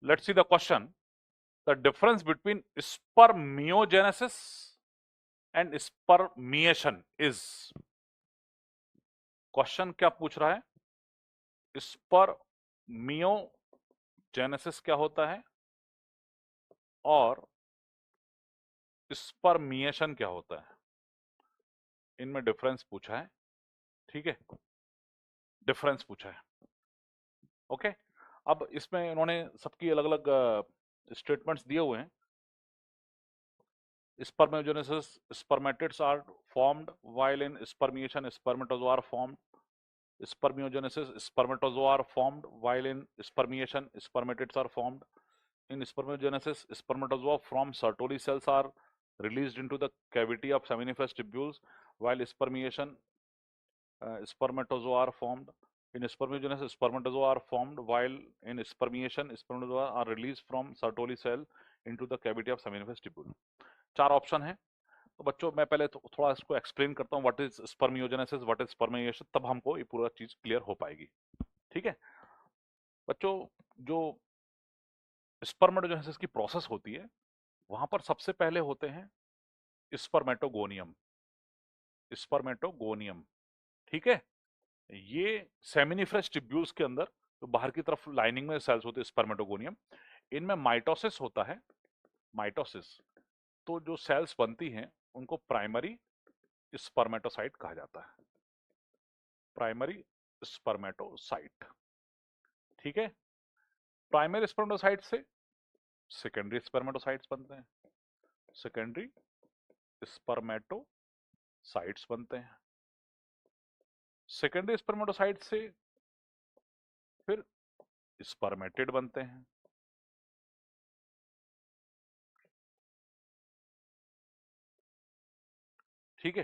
Let's see the question. The difference between spermiogenesis and spermiation is. Question क्या पूछ रहा है? स्पर्मियोजेनेसिस क्या होता है और स्पर्मिएशन क्या होता है? इनमें डिफरेंस पूछा है, ठीक है, डिफरेंस पूछा है। ओके, अब इसमें इन्होंने सबकी अलग अलग स्टेटमेंट्स दिए हुए हैं। Spermiogenesis, spermatids are formed, while in spermiation, spermatozoa are formed. Spermiogenesis, spermatozoa are formed, while in spermiation, spermatids are formed. In spermiogenesis, spermatozoa from Sertoli cells are released into the cavity of seminiferous tubules, while spermiation, spermatozoa are formed. In spermiogenesis, spermatozoa are formed, while in spermiation, spermatozoa are released from Sertoli cell into the cavity of seminiferous tubule. चार option है। तो बच्चों मैं पहले थोड़ा इसको explain करता हूँ, what is spermiogenesis, what is spermiation, तब हमको ये पूरा चीज क्लियर हो पाएगी। ठीक है बच्चों, जो स्पर्मेटोजेनेसिस की प्रोसेस होती है वहां पर सबसे पहले होते हैं स्पर्मेटोगोनियम। स्पर्मेटोगोनियम, ठीक है, ये सेमिनिफरस ट्यूब्यूल्स के अंदर तो बाहर की तरफ लाइनिंग में सेल्स होते हैं स्पर्मेटोगोनियम। इनमें माइटोसिस होता है, माइटोसिस। तो जो सेल्स बनती हैं उनको प्राइमरी स्पर्मेटोसाइट कहा जाता है, प्राइमरी स्पर्मेटोसाइट। ठीक है, प्राइमरी स्पर्मेटोसाइट से सेकेंडरी स्पर्मेटोसाइट्स बनते हैं, सेकेंडरी स्पर्मेटोसाइट्स बनते हैं। सेकेंडरी स्पर्मेटोसाइट से फिर स्पर्मेटिड बनते हैं। ठीक है,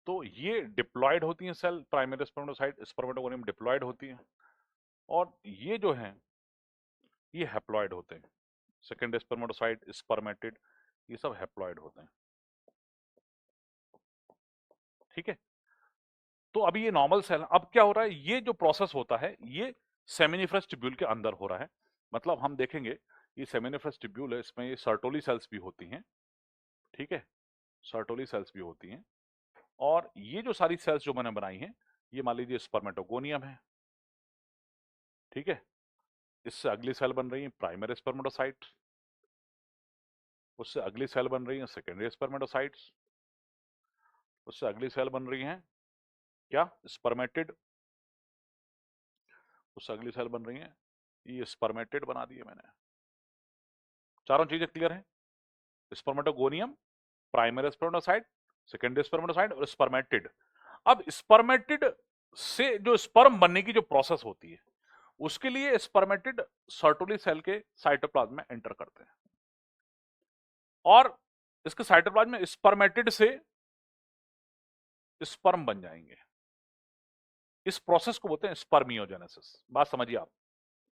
तो ये डिप्लॉयड होती हैं cell, primary spermatocyte spermatogonium diploid होती हैं, और ये जो हैं ये हैप्लॉयड होते हैं। सेकेंडरी स्पर्मेटोसाइट, स्पर्मेटिड, ये सब हैप्लॉयड होते हैं। ठीक है, तो अभी ये नॉर्मल सेल, अब क्या हो रहा है, ये जो प्रोसेस होता है ये सेमिनिफरस ट्यूब्यूल के अंदर हो रहा है। मतलब हम देखेंगे ये सेमिनिफरस ट्यूब्यूल है, इसमें ये सर्टोली सेल्स भी होती हैं। ठीक है, सर्टोली सेल्स भी होती हैं, और ये जो सारी सेल्स जो मैंने बनाई हैं ये मान लीजिए स्पर्मेटोगोनियम है। ठीक है, इससे अगली सेल बन रही है प्राइमरी स्पर्मेटोसाइट, उससे अगली सेल बन रही है सेकेंडरी स्पर्मेटोसाइट्स, उससे अगली सेल बन रही है क्या, स्पर्मेटिड, उससे अगली सेल बन रही है ये स्पर्मेटिड बना दिए मैंने। चारों चीजें क्लियर हैं? Spermatogonium, primary spermatocyte, secondary spermatocyte और स्पर्मेटिड। अब स्पर्मेटिड से जो स्पर्म बनने की जो प्रोसेस होती है उसके लिए स्पर्मेटिड सर्टोली सेल के साइटोप्लाज्म में एंटर करते हैं, और इसके साइटोप्लाज्म में स्पर्मेटिड से स्पर्म बन जाएंगे। इस प्रोसेस को बोलते हैं स्पर्मियोजेनेसिस। बात समझिए आप,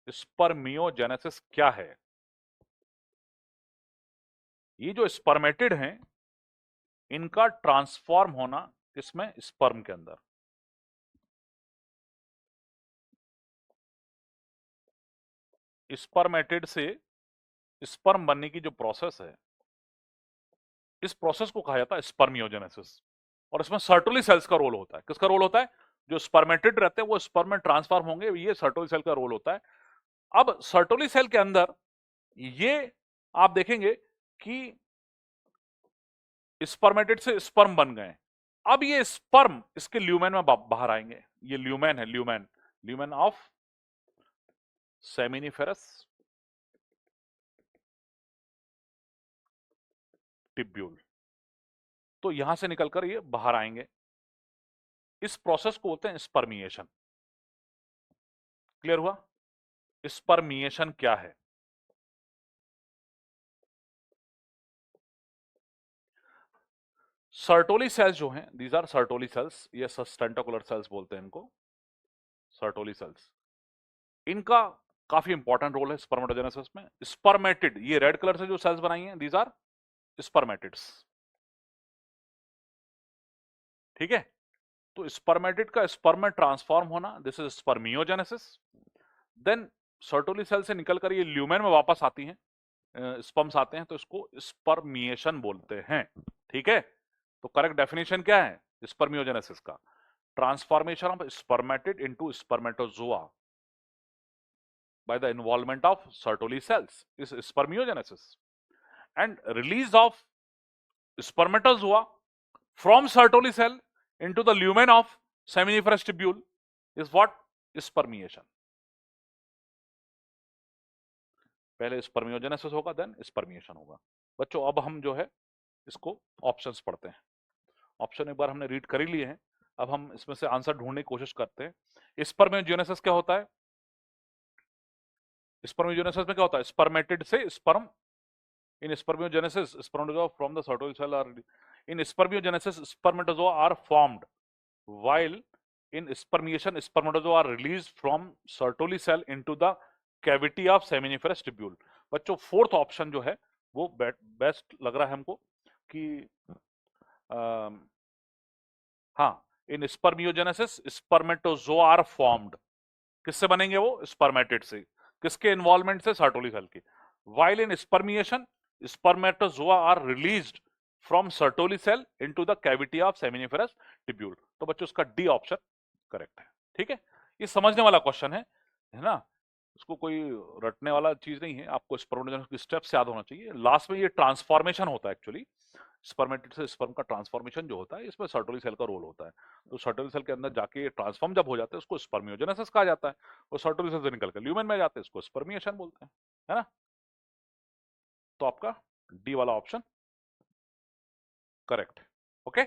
स्पर्मियोजेनेसिस क्या है? ये जो स्पर्मेटिड हैं इनका ट्रांसफॉर्म होना किसमें, स्पर्म के अंदर। स्पर्मेटिड से स्पर्म बनने की जो प्रोसेस है इस प्रोसेस को कहा जाता है स्पर्मियोजेनेसिस, और इसमें सर्टोली सेल्स का रोल होता है। किसका रोल होता है? जो स्पर्मेटिड रहते हैं वो स्पर्म में ट्रांसफॉर्म होंगे, ये सर्टोली सेल का रोल होता है। अब सर्टोली सेल के अंदर ये आप देखेंगे कि स्पर्मेटिड से स्पर्म बन गए। अब ये स्पर्म इसके ल्यूमेन में बाहर आएंगे। ये ल्यूमेन है, lumen, lumen of seminiferous tubule. तो यहां से निकलकर ये बाहर आएंगे। इस प्रोसेस को बोलते हैं स्पर्मिएशन। क्लियर हुआ? स्पर्मिएशन क्या है? सर्टोली सेल्स जो हैं, दीज आर सर्टोली सेल्स, ये सस्टेंटिकुलर सेल्स बोलते हैं इनको, सर्टोली सेल्स। इनका काफी इंपॉर्टेंट रोल है स्पर्मेटोजेनेसिस में। स्पर्मेटिड, ये रेड कलर से जो सेल्स बनाई हैं दीज आर स्पर्मेटिड्स। ठीक है, तो स्पर्मेटिड का स्पर्म में ट्रांसफॉर्म होना, this is spermiogenesis. Then Sertoli cell से निकलकर ये ल्यूमेन में वापस आती हैं, स्पर्म्स आते हैं, तो इसको स्पर्मिएशन बोलते हैं। ठीक है, तो करेक्ट डेफिनेशन क्या है स्पर्मियोजेनेसिस का? Transformation of spermatid into spermatozoa by the involvement of Sertoli cells is spermiogenesis, and release of spermatozoa from Sertoli cell into the lumen of seminiferous tubule is what? Spermiation. पहले spermiogenesis होगा, then spermiation होगा। बच्चों अब हम जो है इसको options पढ़ते हैं। ऑप्शन एक बार हमने रीड कर ही लिए हैं, अब हम इसमें से आंसर ढूंढने की कोशिश करते हैं। स्पर्मियोजेनेसिस क्या होता है? स्पर्मियोजेनेसिस में क्या होता है? स्पर्मेटिड से sperm, in spermiogenesis spermatozoa from the Sertoli cell are, in spermiogenesis spermatozoa are formed, while in spermiation spermatozoa are released from Sertoli cell into the cavity of seminiferous tubule। बच्चों fourth option जो है वो best लग रहा है हमको कि हाँ, in spermiogenesis spermatozoa are formed, किससे बनेंगे वो? स्पर्मेटिड से। किसके इन्वॉल्वमेंट से? सर्टोली सेल के। while in spermiation spermatozoa are released from Sertoli cell into the cavity of seminiferous tubule। तो बच्चों उसका डी ऑप्शन करेक्ट है। ठीक है, ये समझने वाला क्वेश्चन है ना, उसको कोई रटने वाला चीज नहीं है, आपको स्पर्मेटोजेनेसिस की स्टेप्स याद होना चाहिए। लास्ट में ये ट्रांसफॉर्मेशन होता है एक्चुअली, स्पर्मेटिड से स्पर्म का ट्रांसफॉर्मेशन जो होता है इसमें सर्टोली सेल का रोल होता है। तो सर्टोली सेल के अंदर जाके ट्रांसफॉर्म जब हो जाता है उसको स्पर्मियोजेनेसिस कहा जाता है, और सर्टोली सेल से निकलकर ल्यूमेन में जाते हैं इसको स्पर्मिएशन बोलते हैं, है ना। तो आपका डी वाला ऑप्शन करेक्ट है। ओके।